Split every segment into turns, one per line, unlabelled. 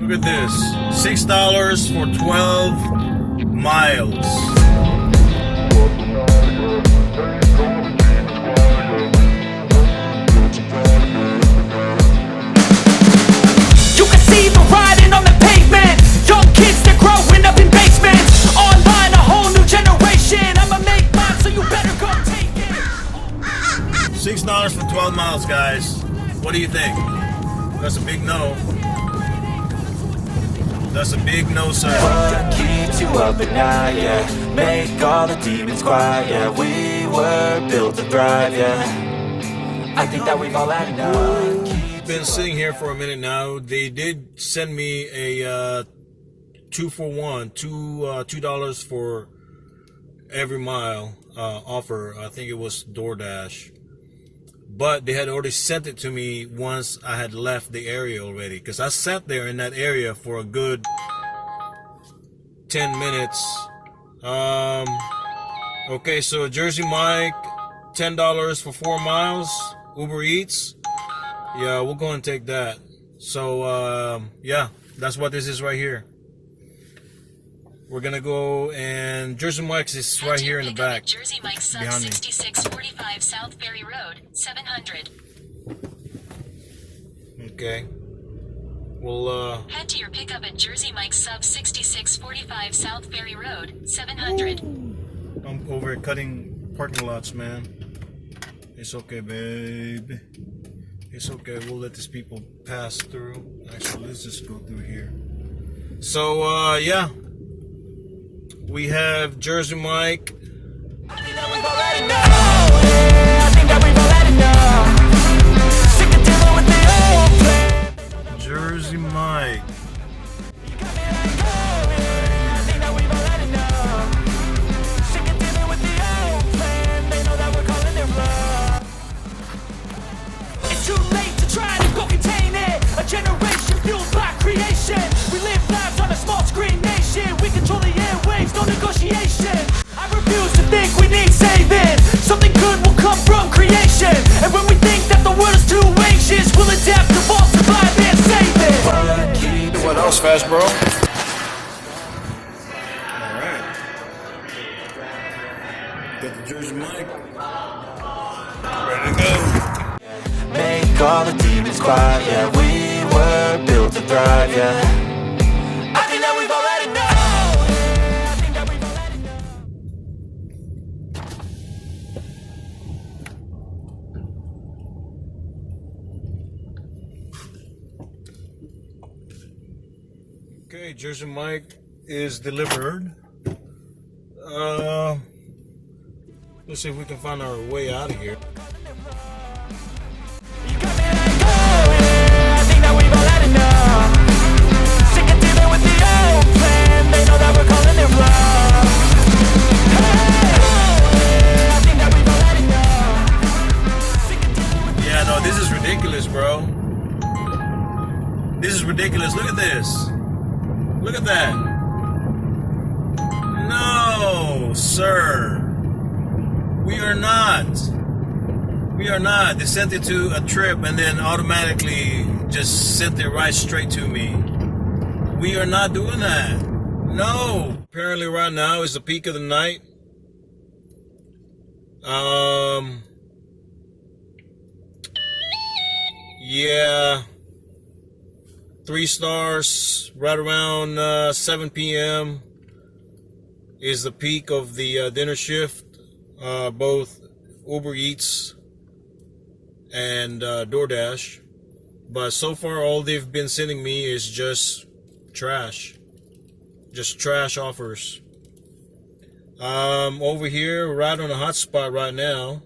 Look at this. $6 for 12 miles.
You can see the writing on the pavement. Young kids, they're growing up in basements. Online, a whole new generation. I'ma make mine, so you better go take it.
$6 for 12 miles, guys. What do you think? That's a big no. That's a big no, sir.
What keeps you up at night, yeah? Make all the demons quiet, yeah. We were built to thrive, yeah. I think that we've all had enough.
Been sitting here for a minute now. They did send me a 2-for-1, $2 for every mile offer. I think it was DoorDash. But they had already sent it to me once I had left the area already. Because I sat there in that area for a good 10 minutes. Okay, so Jersey Mike, $10 for 4 miles. Uber Eats. Yeah, we'll go and take that. So, yeah, that's what this is right here. We're gonna go, and Jersey Mike's is right here in the back.
Jersey Mike's sub
behind me.
6645 South Ferry Road, 700.
Okay. We'll
Head to your pickup at Jersey Mike's sub 6645 South Ferry Road, 700.
I'm over here cutting parking lots, man. It's okay, babe. It's okay. We'll let these people pass through. Actually, let's just go through here. So, yeah. We have Jersey Mike. Jersey Mike.
It's too late to try to go contain it. A generation fueled by creation. We live lives on a small screen nation. We control the airwaves, no negotiation. I refuse to think we need saving. Something good will come from creation. And when we think that the world is too anxious, we'll adapt, evolve, survive, and save it.
What else, Fast Bro? Alright. Got the Jersey Mike. Ready to go.
Make all the demons quiet, yeah. We were built to thrive, yeah. I think that we've all had enough. I think that we've all had enough.
Okay, Jersey Mike is delivered. Let's see if we can find our way out of here.
You got me like, oh, yeah. I think that we've all had enough. Sick of dealing with the old plan. They know that we're calling it bluff. Hey, oh, yeah. I think that we've all had enough. Sick of dealing with
Yeah, no, this is ridiculous, bro. This is ridiculous. Look at this. Look at that. No, sir. We are not. We are not. They sent it to a trip and then automatically just sent it right straight to me. We are not doing that. No. Apparently right now is the peak of the night. Yeah. 3 stars, right around 7 p.m. is the peak of the dinner shift. Both Uber Eats and DoorDash. But so far, all they've been sending me is just trash. Just trash offers. Over here, right on the hot spot right now.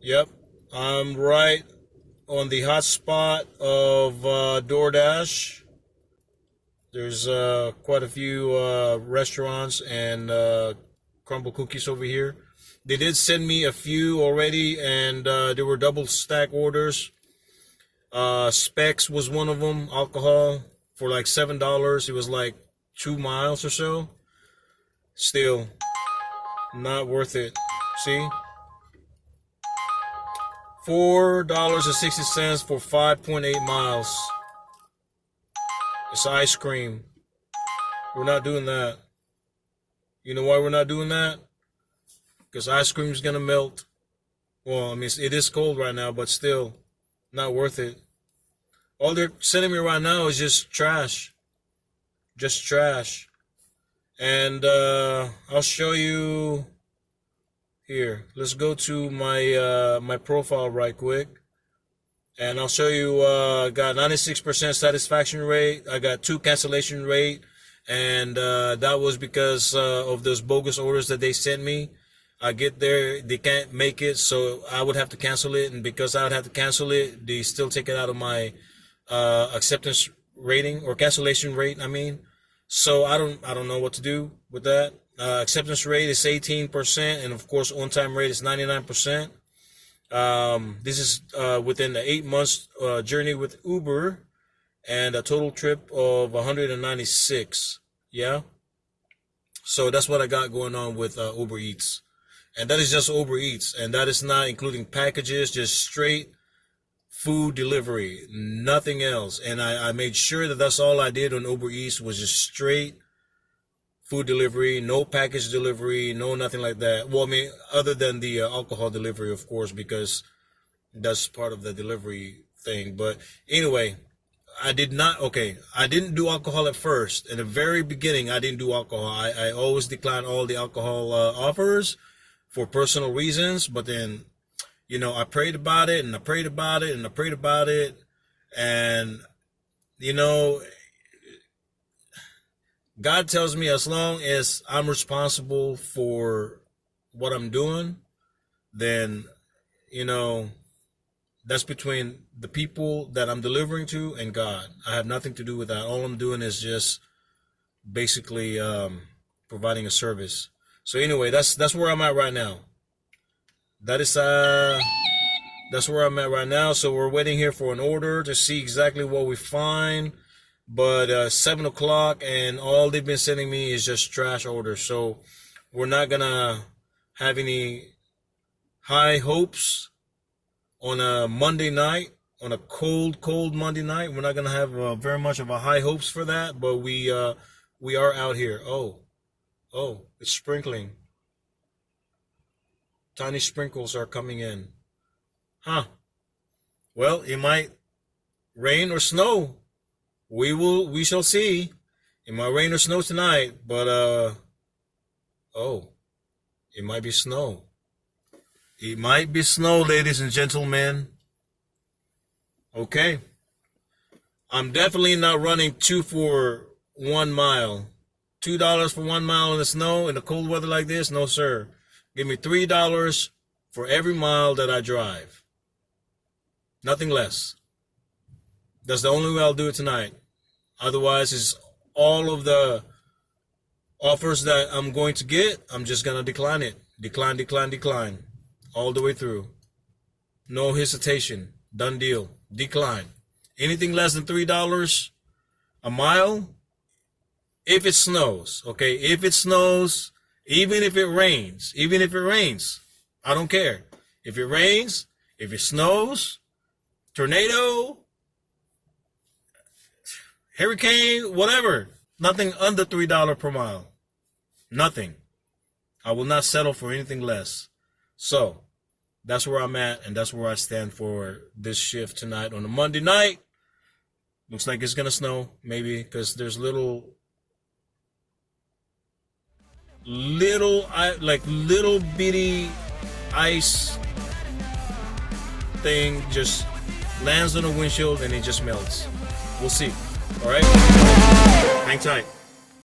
Yep, I'm right on the hot spot of DoorDash. There's quite a few restaurants and crumble cookies over here. They did send me a few already, and they were double stack orders. Specs was one of them, alcohol, for like $7. It was like 2 miles or so. Still, not worth it. See? $4.60 for 5.8 miles. It's ice cream. We're not doing that. You know why we're not doing that? Because ice cream is gonna melt. Well, I mean, it is cold right now, but still, not worth it. All they're sending me right now is just trash. Just trash. And I'll show you here. Let's go to my my profile right quick. And I'll show you, got 96% satisfaction rate. I got 2 cancellation rate. And that was because of those bogus orders that they sent me. I get there, they can't make it, so I would have to cancel it. And because I would have to cancel it, they still take it out of my acceptance rating or cancellation rate. I mean, so I don't know what to do with that. Acceptance rate is 18%, and of course, on-time rate is 99%. This is within the 8 months journey with Uber, and a total trip of 196. Yeah. So that's what I got going on with Uber Eats. And that is just Uber Eats. And that is not including packages, just straight food delivery, nothing else. And I made sure that that's all I did on Uber Eats was just straight food delivery, no package delivery, no nothing like that. Well, I mean, other than the alcohol delivery, of course, because that's part of the delivery thing. But anyway, I didn't do alcohol at first. In the very beginning, I didn't do alcohol. I always decline all the alcohol offers for personal reasons. But then, you know, I prayed about it and I prayed about it and I prayed about it. And, you know, God tells me as long as I'm responsible for what I'm doing, then, you know, that's between the people that I'm delivering to and God. I have nothing to do with that. All I'm doing is just basically providing a service. So anyway, that's where I'm at right now. That's where I'm at right now. So we're waiting here for an order to see exactly what we find. But 7 o'clock, and all they've been sending me is just trash orders. So we're not gonna have any high hopes on a Monday night, on a cold Monday night. We're not gonna have very much of a high hopes for that. But we are out here. Oh, it's sprinkling. Tiny sprinkles are coming in. Huh. Well, it might rain or snow. We shall see. It might rain or snow tonight, but it might be snow. It might be snow, ladies and gentlemen. Okay. I'm definitely not running 2 for 1 mile. $2 for 1 mile in the snow in the cold weather like this? No, sir. Give me $3 for every mile that I drive. Nothing less. That's the only way I'll do it tonight. Otherwise, it's all of the offers that I'm going to get, I'm just going to decline it. Decline. All the way through. No hesitation. Done deal. Decline. Anything less than $3 a mile, if it snows, okay? If it snows, even if it rains, I don't care. If it rains, if it snows, tornado, hurricane, whatever. Nothing under $3 per mile. Nothing. I will not settle for anything less. So, that's where I'm at, and that's where I stand for this shift tonight on a Monday night. Looks like it's going to snow, maybe, because there's little bitty ice thing just lands on the windshield and it just melts. We'll see. All right? Hang tight.